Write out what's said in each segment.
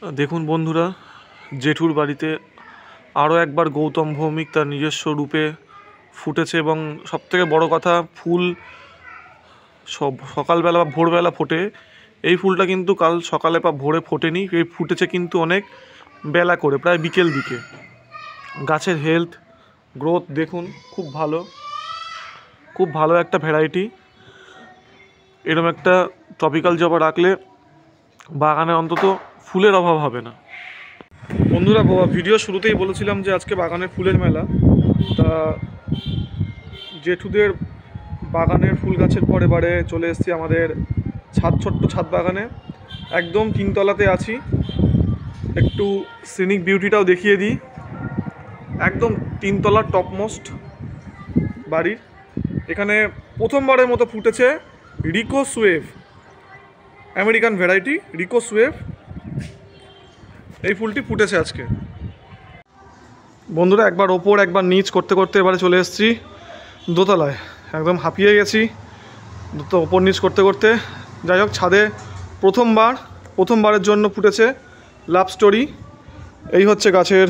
দেখুন বন্ধুরা, জেঠুর বাড়িতে আরও একবার গৌতম ভৌমিক তার নিজস্ব রূপে ফুটেছে এবং সবথেকে বড় কথা ফুল সকালবেলা বা ভোরবেলা ফোটে। এই ফুলটা কিন্তু কাল সকালে বা ভোরে ফোটেনি, এই ফুটেছে কিন্তু অনেক বেলা করে, প্রায় বিকেল দিকে। গাছের হেলথ গ্রোথ দেখুন, খুব ভালো একটা ভ্যারাইটি। এরকম একটা ট্রপিক্যাল জবা রাখলে বাগানে অন্তত ফুলের অভাব হবে না। বন্ধুরা, ভিডিও শুরুতেই বলেছিলাম যে আজকে বাগানে ফুলের মেলা। তা জেঠুদের বাগানের ফুল গাছের পর এবারে চলে এসেছি আমাদের ছোট্ট ছাদ বাগানে। একদম তিনতলাতে আছি, একটু সিনিক বিউটিটাও দেখিয়ে দিই। একদম তিনতলার টপমোস্ট বাড়ির এখানে প্রথমবারের মতো ফুটেছে রিকো সুয়েভ, আমেরিকান ভ্যারাইটি রিকো সুয়েভ। এই ফুলটি ফুটেছে আজকে। বন্ধুরা, একবার ওপর একবার নিচ করতে করতে এবারে চলে এসেছি দোতলায়। একদম হাঁপিয়ে গেছি ওপর নিচ করতে করতে। যাই হোক, ছাদে প্রথমবারের জন্য ফুটেছে লাভ স্টোরি। এই হচ্ছে গাছের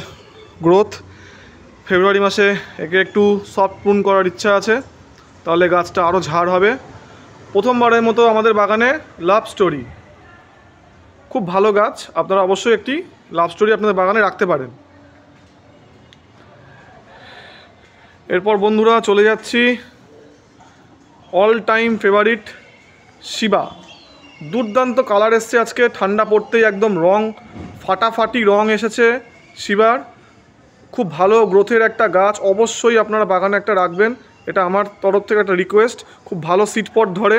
গ্রোথ। ফেব্রুয়ারি মাসে একে একটু সফট প্রুন করার ইচ্ছা আছে, তাহলে গাছটা আরও ঝাড় হবে। প্রথমবারের মতো আমাদের বাগানে লাভ স্টোরি, খুব ভালো গাছ। আপনারা অবশ্যই একটি লাভ স্টোরি আপনাদের বাগানে রাখতে পারেন। এরপর বন্ধুরা চলে যাচ্ছি অল টাইম ফেভারিট শিবা। দুর্দান্ত কালার এসছে আজকে, ঠান্ডা পড়তেই একদম ফাটাফাটি রং এসেছে শিবার। খুব ভালো গ্রোথের একটা গাছ, অবশ্যই আপনারা বাগানে একটা রাখবেন, এটা আমার তরফ থেকে একটা রিকোয়েস্ট। খুব ভালো সিটপট ধরে,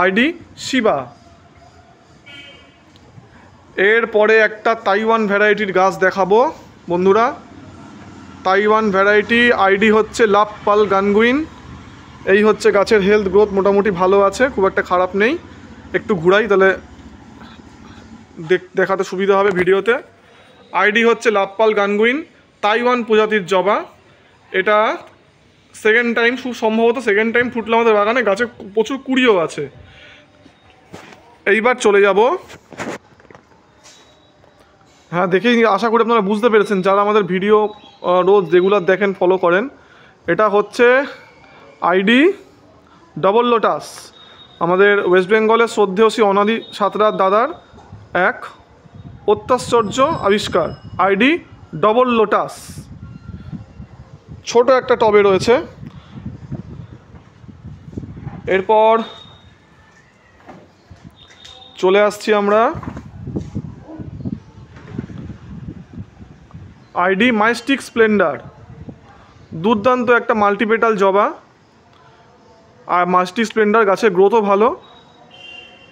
আইডি শিবা। এরপরে একটা তাইওয়ান ভ্যারাইটির গাছ দেখাবো বন্ধুরা। তাইওয়ান ভ্যারাইটি, আইডি হচ্ছে লাভ পাল গানগুইন। এই হচ্ছে গাছের হেলথ গ্রোথ, মোটামুটি ভালো আছে, খুব একটা খারাপ নেই। একটু ঘুরাই তাহলে দেখাতে সুবিধা হবে ভিডিওতে। আইডি হচ্ছে লাভ পাল গানগুইন, তাইওয়ান প্রজাতির জবা। এটা সেকেন্ড টাইম, খুব সম্ভবত সেকেন্ড টাইম ফুটলো আমাদের বাগানে। গাছে প্রচুর কুড়িও আছে। এইবার চলে যাব, হ্যাঁ দেখেই আশা করি আপনারা বুঝতে পেরেছেন যারা আমাদের ভিডিও রোজ রেগুলার দেখেন, ফলো করেন। এটা হচ্ছে আইডি ডবল লোটাস, আমাদের ওয়েস্ট বেঙ্গলের শ্রদ্ধেয় শ্রী অনাদি সাঁতরার দাদার এক অত্যাশ্চর্য আবিষ্কার, আইডি ডবল লোটাস। ছোট একটা টবে রয়েছে। এরপর চলে আসছি আমরা আইডি মাইস্টিক স্প্লেন্ডার। দুর্দান্ত একটা মাল্টিপেটাল জবা, আর মাইস্টিক স্প্লেন্ডার গাছের গ্রোথও ভালো।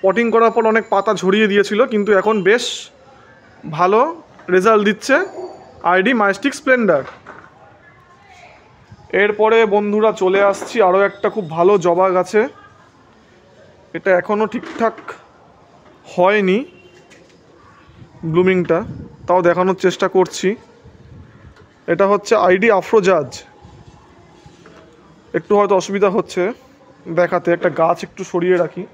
পটিং করার পর অনেক পাতা ঝরিয়ে দিয়েছিল, কিন্তু এখন বেশ ভালো রেজাল্ট দিচ্ছে আইডি মাইস্টিক স্প্লেন্ডার। এরপরে বন্ধুরা চলে আসছি আরও একটা খুব ভালো জবা গাছে। এটা এখনও ঠিকঠাক হয়নি ব্লুমিংটা, তাও দেখানোর চেষ্টা করছি। এটা হচ্ছে আইডি আফ্রোজাজ। একটু হয়তো অসুবিধা হচ্ছে দেখাতে, একটা গাছ একটু সরিয়ে রাখি,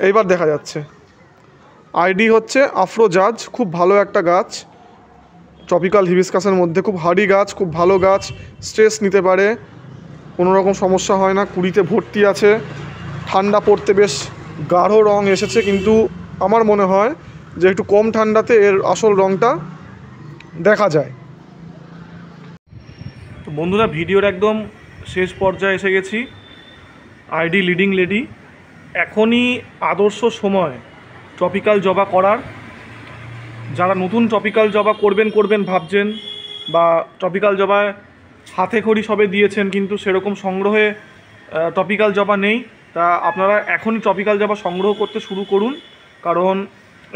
এইবার দেখা যাচ্ছে। আইডি হচ্ছে আফ্রোজাজ, খুব ভালো একটা গাছ, ট্রপিক্যাল হিবিস্কাসের মধ্যে খুব হার্ডি গাছ, খুব ভালো গাছ। স্ট্রেস নিতে পারে, কোনো রকম সমস্যা হয় না, কুড়িতে ভর্তি আছে। ঠান্ডা পড়তে বেশ গাঢ় রং এসেছে, কিন্তু আমার মনে হয় যে একটু কম ঠান্ডাতে এর আসল রংটা দেখা যায়। তো বন্ধুরা, ভিডিওর একদম শেষ পর্যায়ে এসে গেছি। ID leading lady. এখনই আদর্শ সময় ট্রপিক্যাল জবা করার। যারা নতুন ট্রপিক্যাল জবা করবেন ভাবছেন, বা ট্রপিক্যাল জবায় হাতে খড়ি সবে দিয়েছেন কিন্তু সেরকম সংগ্রহে ট্রপিক্যাল জবা নেই, তা আপনারা এখনই ট্রপিক্যাল জবা সংগ্রহ করতে শুরু করুন। কারণ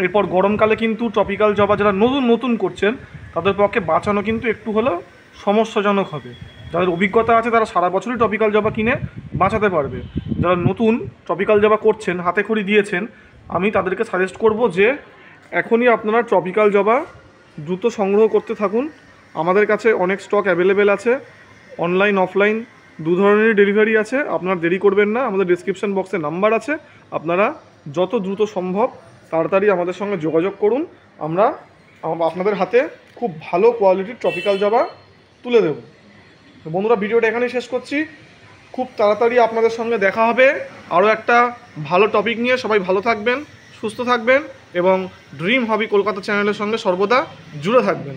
এরপর গরমকালে কিন্তু ট্রপিক্যাল জবা যারা নতুন করছেন তাদের পক্ষে বাঁচানো কিন্তু একটু হলেও সমস্যাজনক হবে। যাদের অভিজ্ঞতা আছে তারা সারা বছরই ট্রপিক্যাল জবা কিনে বাঁচাতে পারবে। যারা নতুন ট্রপিক্যাল জবা করছেন, হাতে খড়ি দিয়েছেন, আমি তাদেরকে সাজেস্ট করব যে এখনই আপনারা ট্রপিক্যাল জবা দ্রুত সংগ্রহ করতে থাকুন। আমাদের কাছে অনেক স্টক অ্যাভেলেবেল আছে, অনলাইন অফলাইন দু ধরনেরই ডেলিভারি আছে। আপনারা দেরি করবেন না, আমাদের ডেসক্রিপশন বক্সে নাম্বার আছে, আপনারা যত দ্রুত সম্ভব তাড়াতাড়ি আমাদের সঙ্গে যোগাযোগ করুন। আমরা আপনাদের হাতে খুব ভালো কোয়ালিটির ট্রপিক্যাল জবা তুলে দেব। তো বন্ধুরা, ভিডিওটা এখানেই শেষ করছি। খুব তাড়াতাড়ি আপনাদের সঙ্গে দেখা হবে আরও একটা ভালো টপিক নিয়ে। সবাই ভালো থাকবেন, সুস্থ থাকবেন এবং ড্রিম হবি কলকাতা চ্যানেলের সঙ্গে সর্বদা জুড়ে থাকবেন।